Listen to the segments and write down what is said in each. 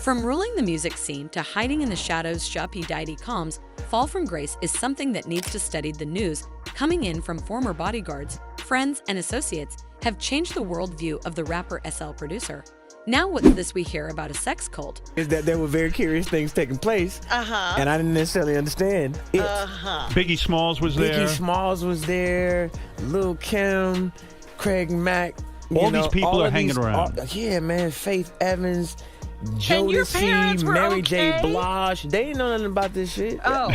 From ruling the music scene to hiding in the shadows P. Diddy calms, fall from grace is something that needs to study. The news coming in from former bodyguards, friends, and associates have changed the worldview of the rapper SL producer. Now what's this we hear about a sex cult? Is that there were very curious things taking place, and I didn't necessarily understand it. Biggie Smalls was there. Biggie Smalls was there, Lil' Kim, Craig Mack. All these people are hanging around. Yeah, man, Faith Evans, And your parents Jodeci, were Mary okay? J. Blige. They didn't know nothing about this shit. Oh.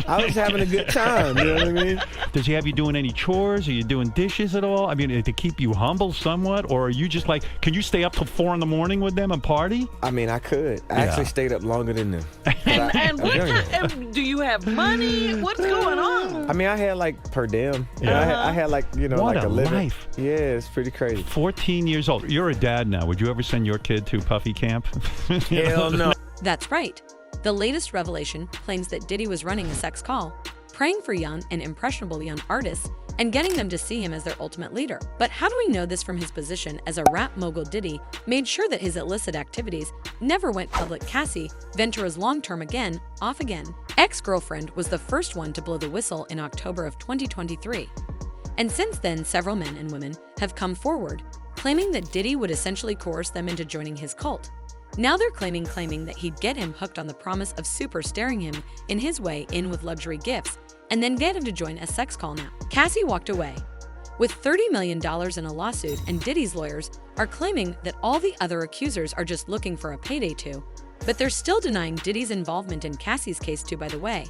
I was having a good time, you know what I mean? Does he have you doing any chores? Are you doing dishes at all? I mean, to keep you humble somewhat? Or are you just like, can you stay up till 4 a.m. with them and party? I mean, I could. I actually stayed up longer than them. And what kind, do you have money? What's going on? I mean, I had like per diem. Yeah. I had like, you know, What like a a living. life. Yeah, it's pretty crazy. 14 years old. You're a dad now. Would you ever send your kid to Puffy camp? Hell no. That's right. The latest revelation claims that Diddy was running a sex call, praying for young and impressionable young artists, and getting them to see him as their ultimate leader. But how do we know this from his position as a rap mogul? Diddy made sure that his illicit activities never went public. Cassie, Ventura's long-term off again ex-girlfriend, was the first one to blow the whistle in October of 2023. And since then, several men and women have come forward, claiming that Diddy would essentially coerce them into joining his cult. Now they're claiming that he'd get him hooked on the promise of super staring him in his way in with luxury gifts, and then get him to join a sex call. Now, Cassie walked away with $30 million in a lawsuit, and Diddy's lawyers are claiming that all the other accusers are just looking for a payday too. But they're still denying Diddy's involvement in Cassie's case too, by the way.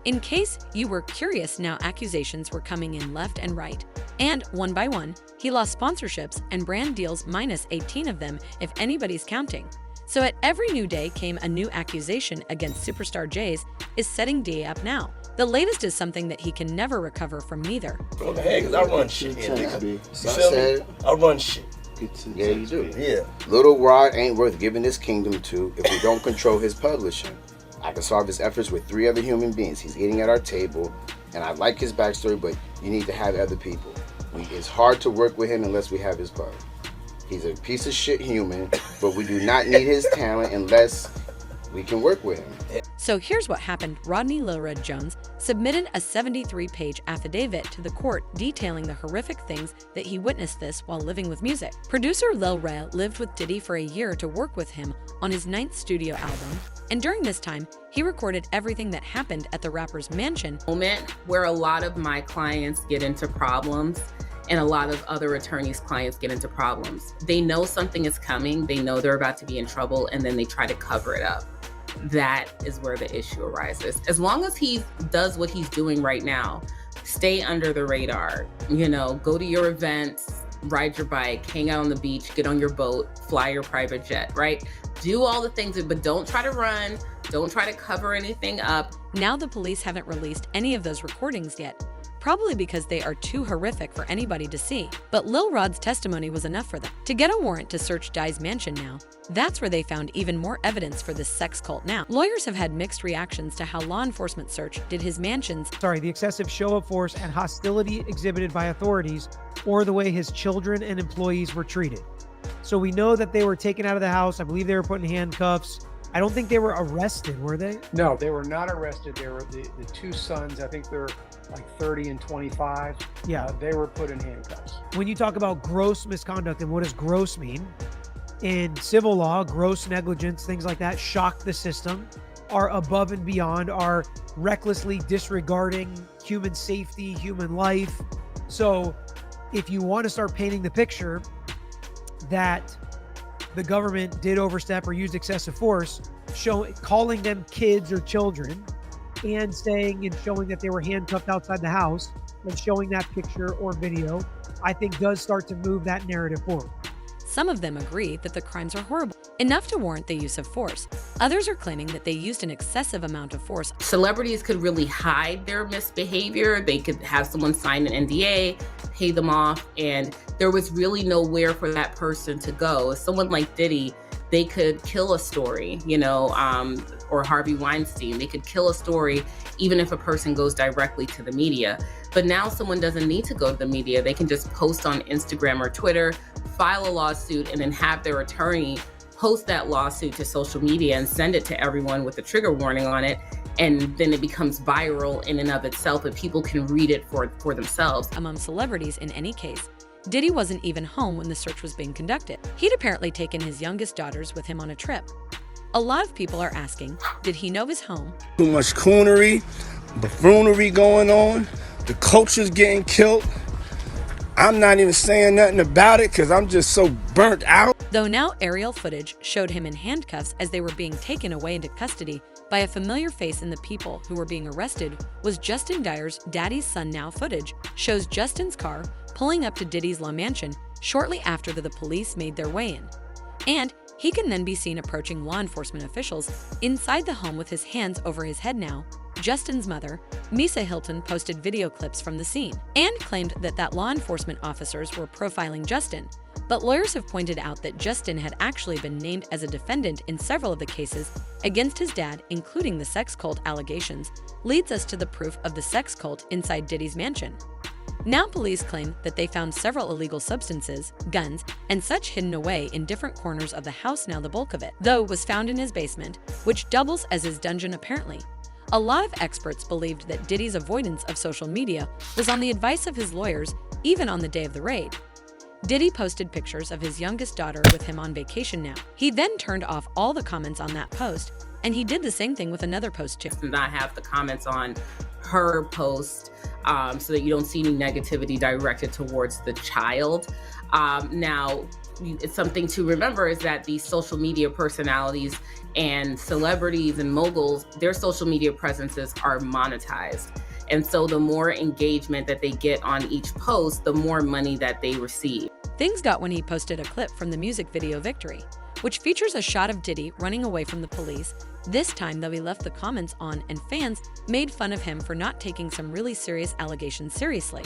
In case you were curious, now accusations were coming in left and right. And one by one, he lost sponsorships and brand deals, minus 18 of them if anybody's counting. So at every new day came a new accusation against superstar. Jay's is setting Diddy up now. The latest is something that he can never recover from neither. Go ahead, because I run shit. You feel me? I run shit. Yeah, you do. Yeah. Little Rod ain't worth giving this kingdom to if we don't control his publishing. I can solve his efforts with 3 other human beings. He's eating at our table, and I like his backstory, but you need to have other people. It's hard to work with him unless we have his part. He's a piece of shit human, but we do not need his talent unless we can work with him. So here's what happened. Rodney Lil Red Jones submitted a 73-page affidavit to the court detailing the horrific things that he witnessed this while living with music. Producer Lil Red lived with Diddy for a year to work with him on his 9th studio album, and during this time, he recorded everything that happened at the rapper's mansion. Moment where a lot of my clients get into problems and a lot of other attorneys' clients get into problems. They know something is coming, they know they're about to be in trouble, and then they try to cover it up. That is where the issue arises. As long as he does what he's doing right now, stay under the radar, go to your events, ride your bike, hang out on the beach, get on your boat, fly your private jet, right? Do all the things, but don't try to run, don't try to cover anything up. Now the police haven't released any of those recordings yet, probably because they are too horrific for anybody to see. But Lil Rod's testimony was enough for them to get a warrant to search Diddy's mansion now. That's where they found even more evidence for this sex cult now. Lawyers have had mixed reactions to how law enforcement search did his mansions. The excessive show of force and hostility exhibited by authorities, or the way his children and employees were treated. So we know that they were taken out of the house. I believe they were put in handcuffs. I don't think they were arrested, were they? No, they were not arrested. They were the 2 sons. I think they're like 30 and 25. Yeah. They were put in handcuffs. When you talk about gross misconduct, and what does gross mean? In civil law, gross negligence, things like that, shock the system, are above and beyond, are recklessly disregarding human safety, human life. So if you want to start painting the picture that the government did overstep or used excessive force, calling them kids or children, and saying and showing that they were handcuffed outside the house, and showing that picture or video, I think does start to move that narrative forward. Some of them agree that the crimes are horrible, enough to warrant the use of force. Others are claiming that they used an excessive amount of force. Celebrities could really hide their misbehavior. They could have someone sign an NDA, pay them off, and there was really nowhere for that person to go. Someone like Diddy, they could kill a story, or Harvey Weinstein. They could kill a story even if a person goes directly to the media. But now someone doesn't need to go to the media. They can just post on Instagram or Twitter, file a lawsuit, and then have their attorney post that lawsuit to social media and send it to everyone with a trigger warning on it. And then it becomes viral in and of itself, and people can read it for themselves. Among celebrities in any case, Diddy wasn't even home when the search was being conducted. He'd apparently taken his youngest daughters with him on a trip. A lot of people are asking, did he know his home? Too much coonery, buffoonery going on. The culture's getting killed. I'm not even saying nothing about it because I'm just so burnt out. Though now aerial footage showed him in handcuffs as they were being taken away into custody by a familiar face, in the people who were being arrested was Justin Dyer's Daddy's Son Now footage shows Justin's car pulling up to Diddy's law mansion shortly after the police made their way in. And he can then be seen approaching law enforcement officials inside the home with his hands over his head now. Justin's mother, Misa Hilton, posted video clips from the scene and claimed that law enforcement officers were profiling Justin. But lawyers have pointed out that Justin had actually been named as a defendant in several of the cases against his dad, including the sex cult allegations, leads us to the proof of the sex cult inside Diddy's mansion. Now police claim that they found several illegal substances, guns, and such hidden away in different corners of the house. Now the bulk of it, though, was found in his basement, which doubles as his dungeon apparently. A lot of experts believed that Diddy's avoidance of social media was on the advice of his lawyers, even on the day of the raid. Diddy posted pictures of his youngest daughter with him on vacation now. He then turned off all the comments on that post, and he did the same thing with another post too. Not have the comments on her post so that you don't see any negativity directed towards the child. Now, it's something to remember is that these social media personalities and celebrities and moguls, their social media presences are monetized. And so the more engagement that they get on each post, the more money that they receive. Things got when he posted a clip from the music video Victory, which features a shot of Diddy running away from the police. This time, though, he left the comments on, and fans made fun of him for not taking some really serious allegations seriously.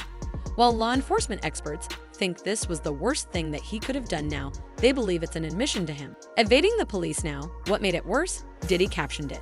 While law enforcement experts think this was the worst thing that he could have done, now they believe it's an admission to him evading the police. Now, what made it worse? Diddy captioned it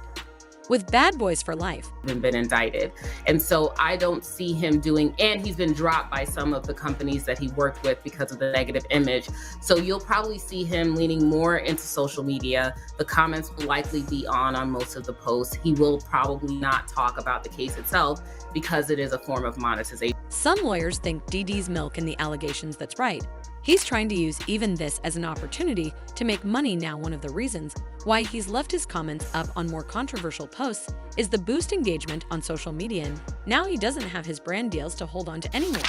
with "Bad Boys for Life." Been indicted. And so I don't see him doing, and he's been dropped by some of the companies that he worked with because of the negative image. So you'll probably see him leaning more into social media. The comments will likely be on most of the posts. He will probably not talk about the case itself because it is a form of monetization. Some lawyers think Diddy's milk in the allegations. That's right. He's trying to use even this as an opportunity to make money. Now, one of the reasons why he's left his comments up on more controversial posts is the boost engagement on social media, and now he doesn't have his brand deals to hold on to anymore.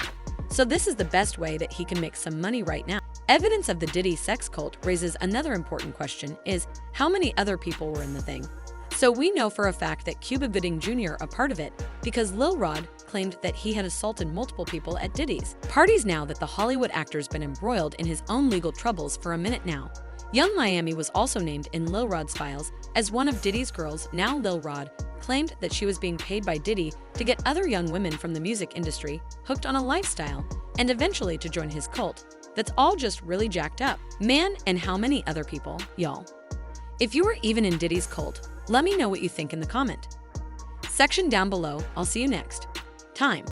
So this is the best way that he can make some money right now. Evidence of the Diddy sex cult raises another important question: is how many other people were in the thing? So we know for a fact that Cuba Gooding Jr. a part of it because Lil Rod claimed that he had assaulted multiple people at Diddy's parties. Now that the Hollywood actor's been embroiled in his own legal troubles for a minute now. Young Miami was also named in Lil Rod's files as one of Diddy's girls. Now Lil Rod claimed that she was being paid by Diddy to get other young women from the music industry hooked on a lifestyle and eventually to join his cult. That's all just really jacked up. Man, and how many other people, y'all. If you were even in Diddy's cult, let me know what you think in the comment section down below. I'll see you next time.